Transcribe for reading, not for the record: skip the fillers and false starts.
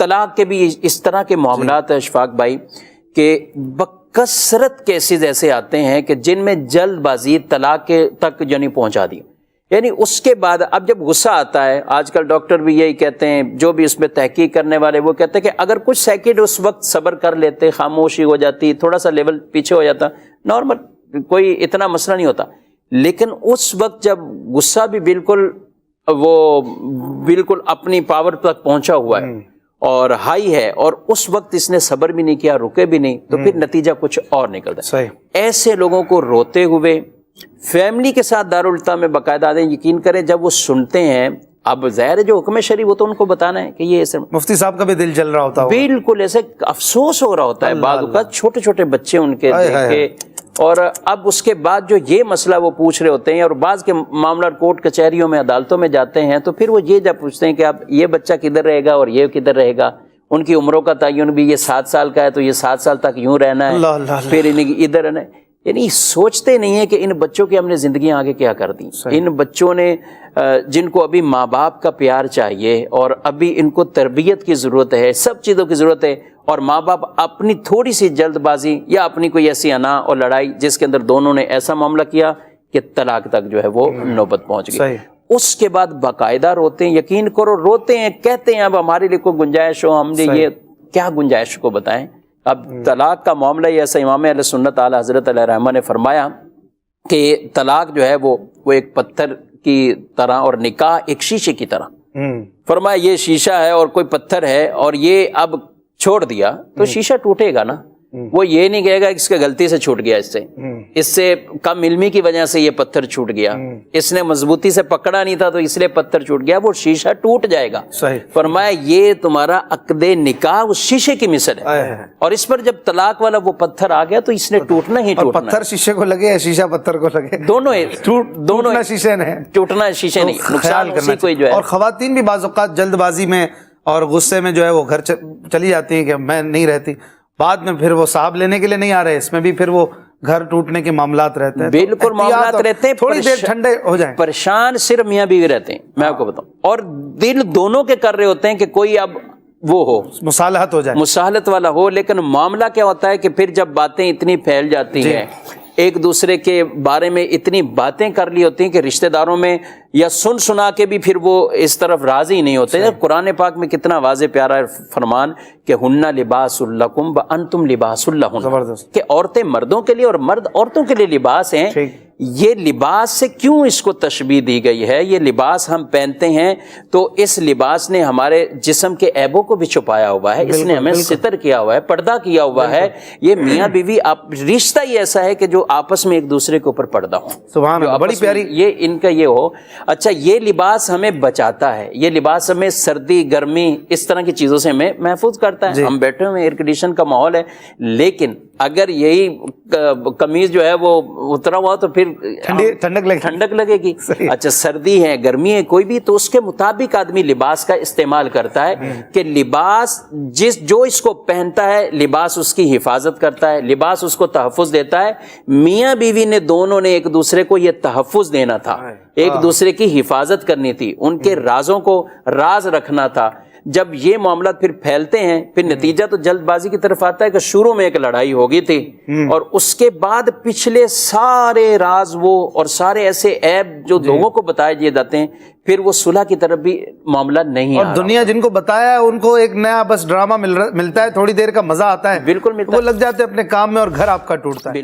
طلاق کے بھی اس طرح کے معاملات ہیں اشفاق بھائی کہ بکثرت کیسز ایسے آتے ہیں کہ جن میں جلد بازی طلاق کے تک یعنی پہنچا دی، یعنی اس کے بعد اب جب غصہ آتا ہے، آج کل ڈاکٹر بھی یہی کہتے ہیں، جو بھی اس میں تحقیق کرنے والے وہ کہتے ہیں کہ اگر کچھ سیکنڈ اس وقت صبر کر لیتے، خاموشی ہو جاتی، تھوڑا سا لیول پیچھے ہو جاتا، نارمل کوئی اتنا مسئلہ نہیں ہوتا، لیکن اس وقت جب غصہ بھی بالکل اپنی پاور تک پہنچا ہوا ہے اور ہائی ہے، اور اس وقت اس نے صبر بھی نہیں کیا، رکے بھی نہیں، تو پھر نتیجہ کچھ اور نکلتا ہے۔ ایسے لوگوں کو روتے ہوئے فیملی کے ساتھ دارالفتہ میں باقاعدہ آدھے یقین کریں جب وہ سنتے ہیں، اب ظاہر ہے جو حکم شریع وہ تو ان کو بتانا ہے کہ یہ ایسے، مفتی صاحب کا بھی دل جل رہا ہوتا ہے، بالکل ایسے افسوس ہو رہا ہوتا ہے بعض اوقات، چھوٹے چھوٹے بچے ان کے دیکھ کے، اور اب اس کے بعد جو یہ مسئلہ وہ پوچھ رہے ہوتے ہیں، اور بعض کے معاملہ کورٹ کچہریوں میں عدالتوں میں جاتے ہیں تو پھر وہ یہ جب پوچھتے ہیں کہ اب یہ بچہ کدھر رہے گا اور یہ کدھر رہے گا، ان کی عمروں کا تعین بھی، یہ 7 سال کا ہے تو یہ 7 سال تک یوں رہنا ہے، پھر ادھر رہنا ہے، یعنی سوچتے نہیں ہیں کہ ان بچوں کی ہم نے زندگیاں آگے کیا کر دیں۔ ان بچوں نے جن کو ابھی ماں باپ کا پیار چاہیے اور ابھی ان کو تربیت کی ضرورت ہے، سب چیزوں کی ضرورت ہے، اور ماں باپ اپنی تھوڑی سی جلد بازی یا اپنی کوئی ایسی انا اور لڑائی جس کے اندر دونوں نے ایسا معاملہ کیا کہ طلاق تک جو ہے وہ نوبت پہنچ گئی، اس کے بعد باقاعدہ روتے ہیں، یقین کرو روتے ہیں، کہتے ہیں اب ہمارے لیے کوئی گنجائش ہو، ہم نے یہ کیا گنجائش کو بتائیں۔ اب طلاق کا معاملہ یہ ایسا، امام اہل سنت اعلی حضرت علیہ رحمہ نے فرمایا کہ طلاق جو ہے وہ ایک پتھر کی طرح اور نکاح ایک شیشے کی طرح، فرمایا یہ شیشہ ہے اور کوئی پتھر ہے، اور یہ اب چھوڑ دیا تو شیشہ ٹوٹے گا نا، وہ یہ نہیں کہے گا کہ اس کا غلطی سے چھوٹ گیا، اس سے کم علمی کی وجہ سے یہ پتھر چھوٹ گیا، اس نے مضبوطی سے پکڑا نہیں تھا تو اس لیے پتھر چھوٹ گیا، وہ شیشہ ٹوٹ جائے گا۔ فرمایا یہ تمہارا عقد نکاح اس شیشے کی مثل ہے، اور اس پر جب طلاق والا وہ پتھر آ گیا تو اس نے ٹوٹنا ہی ٹوٹنا، پتھر شیشے کو لگے یا شیشہ پتھر کو لگے، دونوں شیشے نے ٹوٹنا شیشے نہیں، نقصان اسی کو جو ہے۔ اور خواتین بھی بعض اوقات جلد بازی میں اور غصے میں جو ہے وہ گھر چلی جاتی ہیں کہ میں نہیں رہتی، بعد میں پھر وہ صاحب لینے کے لیے نہیں آ رہے، اس میں بھی پھر وہ گھر ٹوٹنے کے معاملات رہتے ہیں، بالکل معاملات رہتے ہیں، تھوڑی دیر ٹھنڈے ہو جائیں، پریشان صرف میاں بیوی رہتے ہیں، میں آپ کو بتاؤں، اور دل دونوں کے کر رہے ہوتے ہیں کہ کوئی اب وہ ہو، مصالحت ہو جائے، مصالحت والا ہو، لیکن معاملہ کیا ہوتا ہے کہ پھر جب باتیں اتنی پھیل جاتی ہیں، ایک دوسرے کے بارے میں اتنی باتیں کر لی ہوتی ہیں کہ رشتہ داروں میں یا سنا کے بھی پھر وہ اس طرف راضی نہیں ہوتے۔ قرآن پاک میں کتنا واضح پیارا فرمان کہ ہن لباس لکم وانتم لباس لہن، کہ عورتیں مردوں کے لیے اور مرد عورتوں کے لیے لباس ہیں۔ یہ لباس سے کیوں اس کو تشبیہ دی گئی ہے؟ یہ لباس ہم پہنتے ہیں تو اس لباس نے ہمارے جسم کے عیبوں کو بھی چھپایا ہوا ہے، اس نے ہمیں ستر کیا ہوا ہے، پردہ کیا ہوا ہے۔ یہ میاں بیوی رشتہ ہی ایسا ہے کہ جو آپس میں ایک دوسرے کے اوپر پردہ ہو، سبحان اللہ، بڑی پیاری، یہ ان کا یہ ہو۔ اچھا یہ لباس ہمیں بچاتا ہے، یہ لباس ہمیں سردی گرمی اس طرح کی چیزوں سے ہمیں محفوظ کرتا ہے۔ ہم بیٹھے ہوئے ایئر کنڈیشن کا ماحول ہے، لیکن اگر یہی قمیض جو ہے وہ اترا ہوا تو پھر ٹھنڈک لگے گی۔ اچھا سردی ہے گرمی ہے کوئی بھی، تو اس کے مطابق آدمی لباس کا استعمال کرتا ہے کہ لباس جو اس کو پہنتا ہے لباس اس کی حفاظت کرتا ہے، لباس اس کو تحفظ دیتا ہے۔ میاں بیوی نے دونوں نے ایک دوسرے کو یہ تحفظ دینا تھا، ایک دوسرے کی حفاظت کرنی تھی، ان کے رازوں کو راز رکھنا تھا۔ جب یہ معاملات پھر پھیلتے ہیں پھر نتیجہ تو جلد بازی کی طرف آتا ہے کہ شروع میں ایک لڑائی ہوگی تھی، اور اس کے بعد پچھلے سارے راز وہ اور سارے ایسے عیب جو لوگوں کو بتائے دیے جاتے ہیں، پھر وہ صلح کی طرف بھی معاملہ نہیں اور دنیا جن کو بتایا ہے ان کو ایک نیا بس ڈرامہ ملتا ہے، تھوڑی دیر کا مزہ آتا ہے، بالکل ملتا ہے، وہ لگ جاتے ہیں اپنے کام میں اور گھر آپ کا ٹوٹتا ہے۔